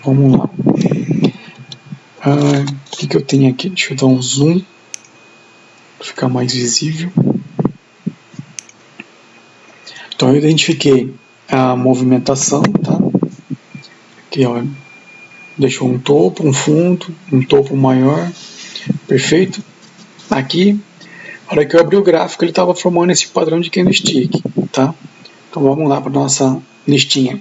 Vamos lá. O que eu tenho aqui? Deixa eu dar um zoom para ficar mais visível. Então eu identifiquei a movimentação, tá? Aqui, ó, deixou um topo, um fundo, um topo maior, perfeito. Aqui, na hora que eu abri o gráfico, ele estava formando esse padrão de candlestick, tá? Então vamos lá para nossa listinha.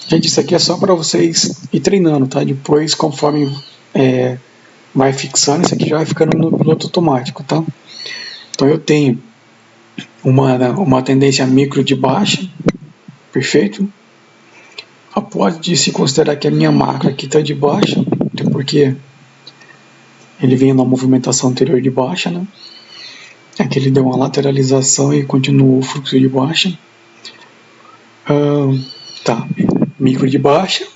Gente, isso aqui é só para vocês ir treinando, tá? Depois, conforme vai fixando, isso aqui já vai ficando no piloto automático, tá? Então eu tenho uma tendência micro de baixa, perfeito? Pode se considerar que a minha macro aqui está de baixa, até porque ele vem na movimentação anterior de baixa, né? Aqui ele deu uma lateralização e continuou o fluxo de baixa. Tá, micro de baixa.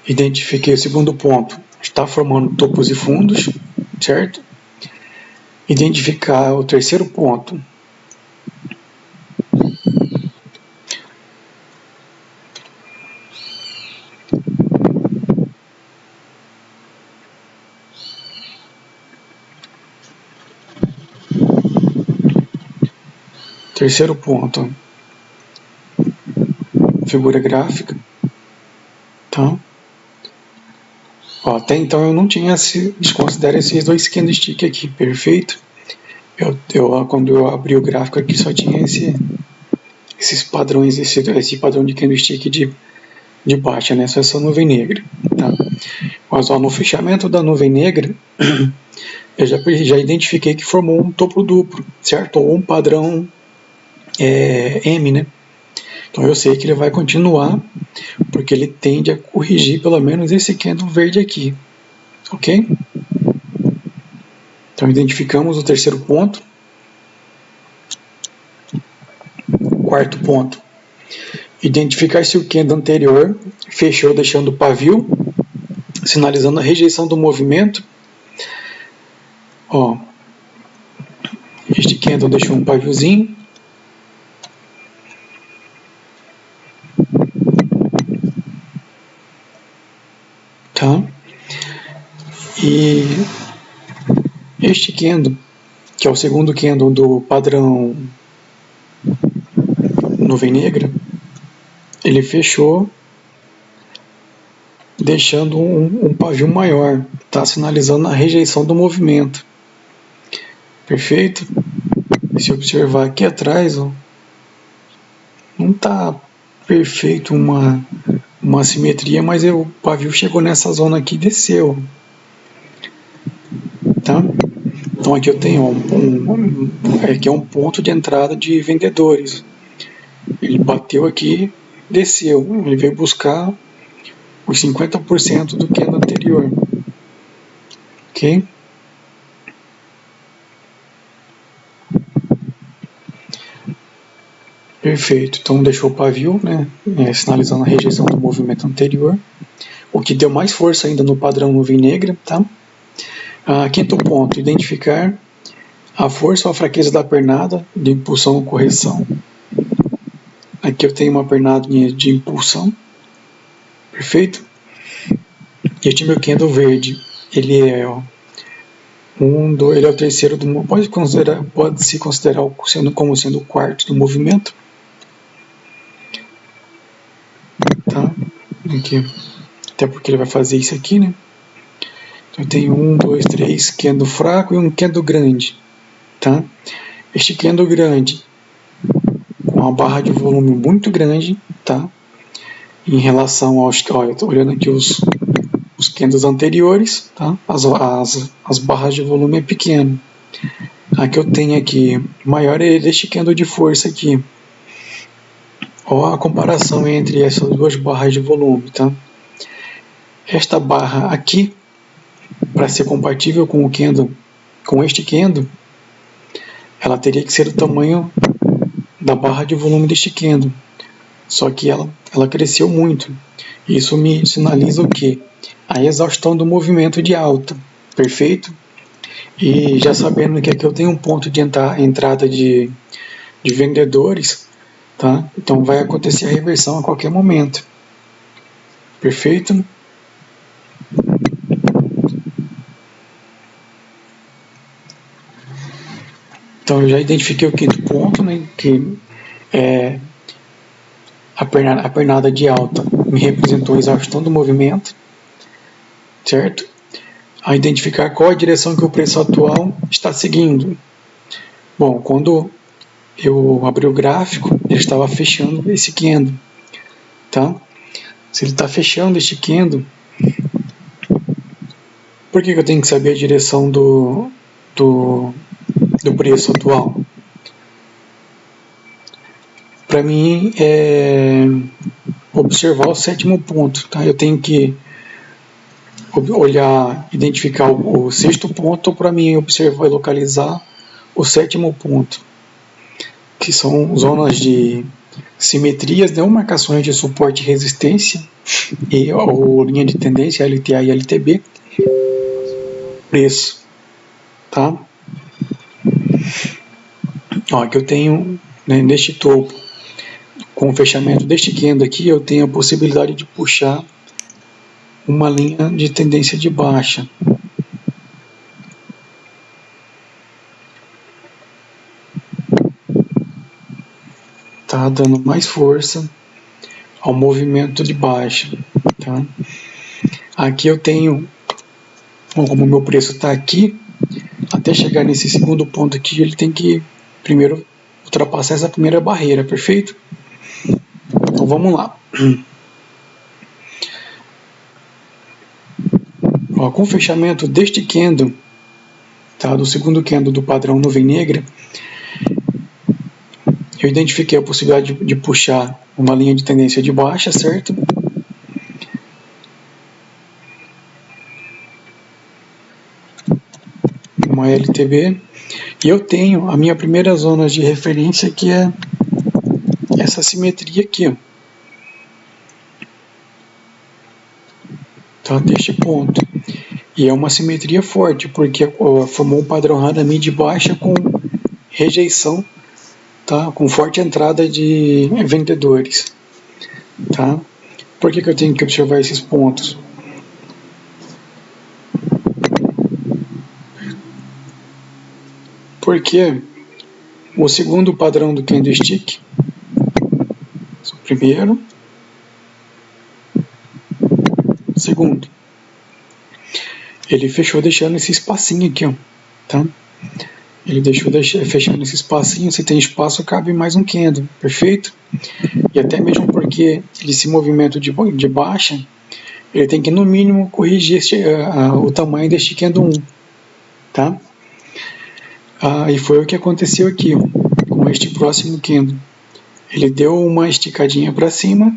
Identifiquei o segundo ponto, está formando topos e fundos, certo? Identificar o terceiro ponto. Terceiro ponto, figura gráfica, tá? Até então eu não tinha desconsidera esses dois candlesticks aqui, perfeito? Quando eu abri o gráfico aqui só tinha esses padrões, esse padrão de candlestick de baixa, né? Essa nuvem negra, tá? Mas no fechamento da nuvem negra eu já identifiquei que formou um topo duplo, certo? Ou um padrão M, né? Então eu sei que ele vai continuar, porque ele tende a corrigir pelo menos esse candle verde aqui, ok? Então identificamos o terceiro ponto. Quarto ponto, identificar se o candle anterior fechou deixando o pavio, sinalizando a rejeição do movimento. Ó, este candle deixou um paviozinho. Tá? E este candle, que é o segundo candle do padrão nuvem negra, ele fechou deixando um pavio maior, tá? Sinalizando a rejeição do movimento. Perfeito? Se observar aqui atrás, ó, não está perfeito uma simetria, mas o pavio chegou nessa zona aqui e desceu. Tá? Então aqui eu tenho aqui é um ponto de entrada de vendedores. Ele bateu aqui, desceu, ele veio buscar os 50% do candle anterior. Ok? Perfeito, então deixou o pavio, né, sinalizando a rejeição do movimento anterior, o que deu mais força ainda no padrão nuvem negra, tá? Quinto ponto, identificar a força ou a fraqueza da pernada de impulsão ou correção. Aqui eu tenho uma pernada de impulsão, perfeito? Este meu candle verde, ele é ele é o terceiro do pode se considerar como sendo o quarto do movimento. Tá? Aqui. Até porque ele vai fazer isso aqui, né? Então eu tenho 1, 2, 3 candle fraco e um candle grande, tá? Este candle grande com uma barra de volume muito grande, tá? Em relação aos, ó, eu estou olhando aqui os candles anteriores, tá? As barras de volume é pequeno. A que eu tenho aqui maior é este candle de força aqui. Olha a comparação entre essas duas barras de volume, tá? Esta barra aqui, para ser compatível com o candle, com este candle, ela teria que ser do tamanho da barra de volume deste candle. Só que ela cresceu muito. Isso me sinaliza o quê? A exaustão do movimento de alta. Perfeito? E já sabendo que aqui eu tenho um ponto de entrada de vendedores, tá? Então vai acontecer a reversão a qualquer momento. Perfeito? Então eu já identifiquei o quinto ponto, né? Que é a pernada de alta me representou a exaustão do movimento, certo? A identificar qual a direção que o preço atual está seguindo. Bom, quando eu abri o gráfico, ele estava fechando esse candle, tá? Se ele está fechando este candle, por que eu tenho que saber a direção do preço atual? Para mim, é observar o sétimo ponto, tá? Eu tenho que olhar, identificar o sexto ponto para mim observar e localizar o sétimo ponto, que são zonas de simetrias, não marcações de suporte e resistência, ou linha de tendência, LTA e LTB, preço, tá? Ó, que eu tenho, né, neste topo, com o fechamento deste candle aqui, eu tenho a possibilidade de puxar uma linha de tendência de baixa. Tá dando mais força ao movimento de baixa, tá? Aqui eu tenho, como o meu preço está aqui, até chegar nesse segundo ponto aqui, ele tem que primeiro ultrapassar essa primeira barreira, perfeito? Então vamos lá. Ó, com o fechamento deste candle, tá, do segundo candle do padrão nuvem negra, eu identifiquei a possibilidade de puxar uma linha de tendência de baixa, certo? Uma LTB. E eu tenho a minha primeira zona de referência, que é essa simetria aqui, ó. Tá, deste ponto. E é uma simetria forte, porque formou um padrão Harami de baixa com rejeição, tá, com forte entrada de vendedores. Tá? Por que eu tenho que observar esses pontos? Porque o segundo padrão do candlestick, o primeiro, segundo, ele fechou deixando esse espacinho aqui, ó, tá? Ele deixou fechando esse espacinho, se tem espaço cabe mais um candle, perfeito? E até mesmo porque esse movimento de baixa, ele tem que no mínimo corrigir o tamanho deste candle 1, tá? E foi o que aconteceu aqui, ó, com este próximo candle. Ele deu uma esticadinha para cima,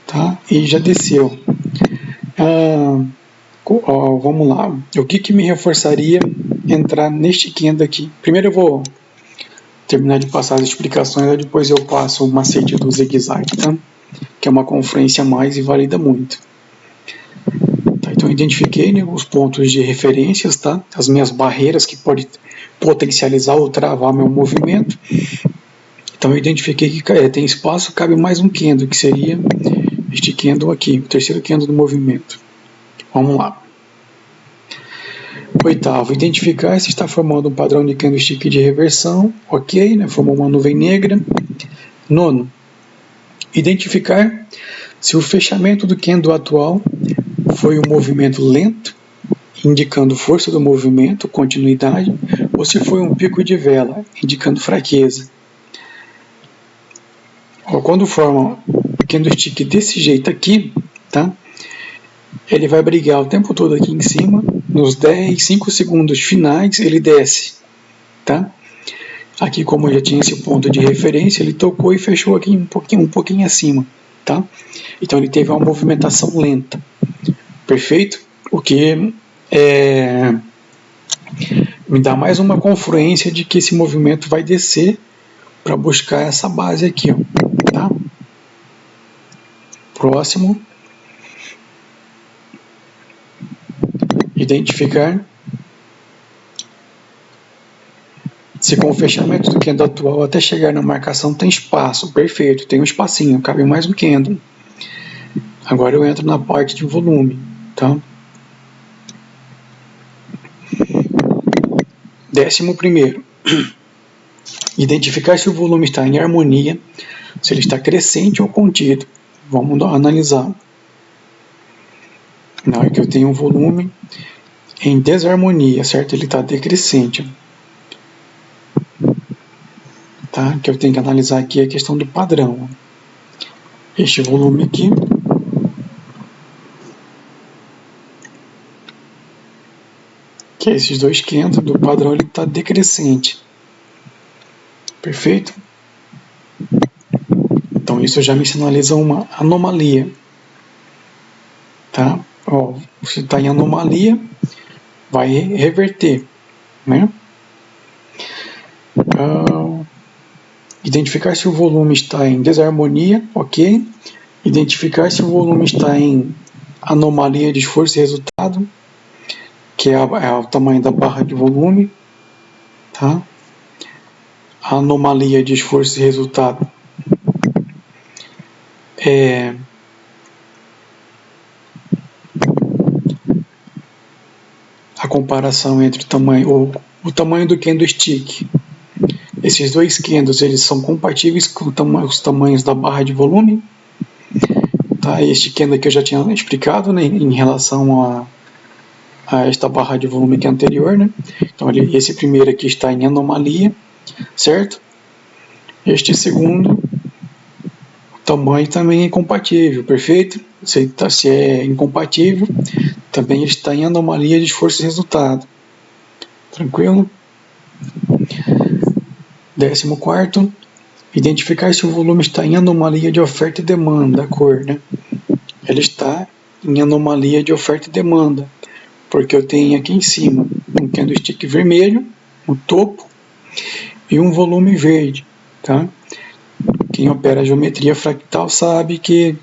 tá? E já desceu. Vamos lá. O que me reforçaria entrar neste candle aqui? Primeiro eu vou terminar de passar as explicações, e depois eu passo o macete do zigue-zague, tá? Que é uma conferência a mais e valida muito. Tá, então eu identifiquei, né, os pontos de referências, tá? As minhas barreiras que podem potencializar ou travar meu movimento. Então eu identifiquei que tem espaço, cabe mais um candle, que seria este candle aqui, o terceiro candle do movimento. Vamos lá. Oitavo, identificar se está formando um padrão de candlestick de reversão, ok, né? Formou uma nuvem negra. Nono, identificar se o fechamento do candle atual foi um movimento lento, indicando força do movimento, continuidade, ou se foi um pico de vela, indicando fraqueza. Quando forma o candlestick desse jeito aqui, tá? Ele vai brigar o tempo todo aqui em cima, nos 5 segundos finais ele desce, tá? Aqui, como já tinha esse ponto de referência, ele tocou e fechou aqui um pouquinho acima, tá? Então ele teve uma movimentação lenta, perfeito? O que me dá mais uma confluência de que esse movimento vai descer para buscar essa base aqui, ó, tá? Próximo. Identificar Se com o fechamento do candle atual até chegar na marcação tem espaço, perfeito, tem um espacinho, cabe mais um candle. Agora eu entro na parte de volume, tá? 11º, identificar se o volume está em harmonia, se ele está crescente ou contido. Vamos analisar. Na hora que eu tenho um volume em desarmonia, certo? Ele está decrescente. Tá? Que eu tenho que analisar aqui a questão do padrão. Este volume aqui que é esses dois candles do padrão, ele está decrescente. Perfeito? Então isso já me sinaliza uma anomalia. Tá? Ó, se está em anomalia, vai reverter, né? Identificar se o volume está em desarmonia, ok. Identificar se o volume está em anomalia de esforço e resultado, que é o tamanho da barra de volume, tá? A anomalia de esforço e resultado é a comparação entre o tamanho do candlestick. Esses dois candles, eles são compatíveis com os tamanhos da barra de volume, tá? Este candle aqui eu já tinha explicado, né, em relação a esta barra de volume que é anterior, né? Então esse primeiro aqui está em anomalia, certo? Este segundo, o tamanho também é incompatível, perfeito? Se é incompatível, também está em anomalia de esforço e resultado. Tranquilo? 14º, identificar se o volume está em anomalia de oferta e demanda, a cor, né? Ele está em anomalia de oferta e demanda, porque eu tenho aqui em cima um candlestick vermelho, no topo, e um volume verde, tá? Quem opera a geometria fractal sabe que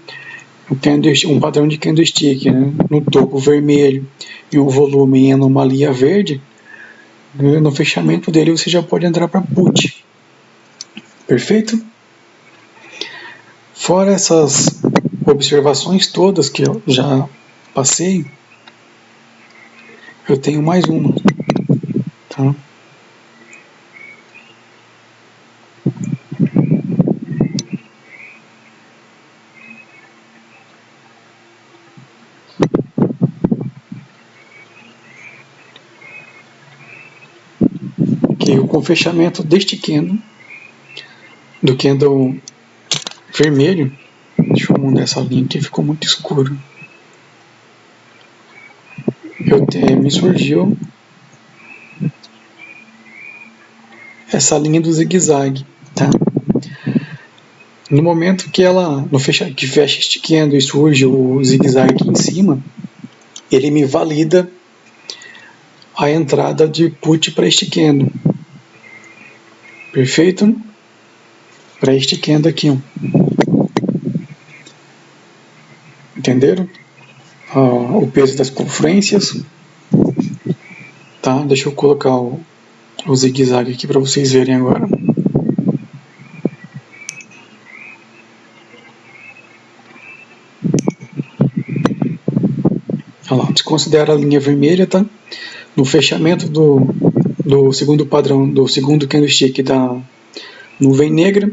um padrão de candlestick, né, no topo vermelho e um volume em anomalia verde, no fechamento dele você já pode entrar para put. Perfeito? Fora essas observações todas que eu já passei, eu tenho mais uma, tá? Que com o fechamento deste candle, do candle vermelho, deixa eu mudar essa linha aqui, ficou muito escuro. Me surgiu essa linha do zigue-zague, tá? No momento que que fecha este candle e surge o zigue-zague aqui em cima, ele me valida a entrada de put para este candle. Perfeito? Para este candle aqui. Entenderam? O peso das confluências. Tá? Deixa eu colocar o zigue-zague aqui para vocês verem agora. Olha lá, desconsidera a linha vermelha, tá? No fechamento do segundo padrão, do segundo candlestick da nuvem negra,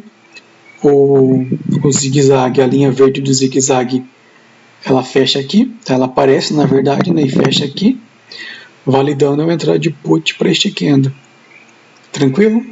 o zigue-zague, a linha verde do zigue-zague, ela fecha aqui, tá? Ela aparece na verdade, né? E fecha aqui, validando a entrada de put para este candle. Tranquilo?